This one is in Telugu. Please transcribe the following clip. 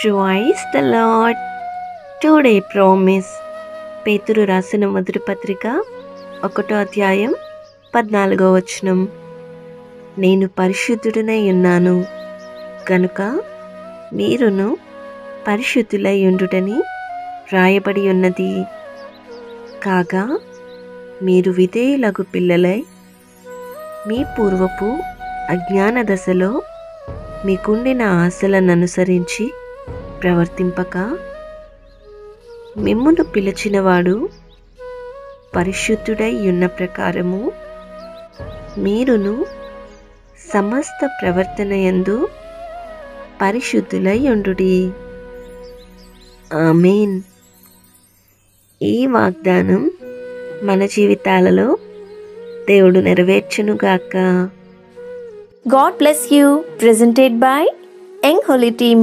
Praise the Lord. Today promise. పేతురు రాసిన మొదటి పత్రిక 1వ అధ్యాయం 14వ వచనం. నేను పరిశుద్ధుడనై ఉన్నాను కనుక మీరును పరిశుద్ధులై ఉండుటని రాయబడి ఉన్నది. కాగా మీరు విధేయులగు పిల్లలై మీ పూర్వపు అజ్ఞాన దశలో మీకుండిన ఆశలను అనుసరించి ప్రవర్తింపక మిమ్మును పిలిచినవాడు పరిశుద్ధుడై ఉన్న ప్రకారము మీరును సమస్త ప్రవర్తన యందు పరిశుద్ధులై ఉండుడి. ఆమేన్. ఈ వాగ్దానం మన జీవితాలలో దేవుడు నెరవేర్చునుగాక. God bless you. Presented by Young Holy Team.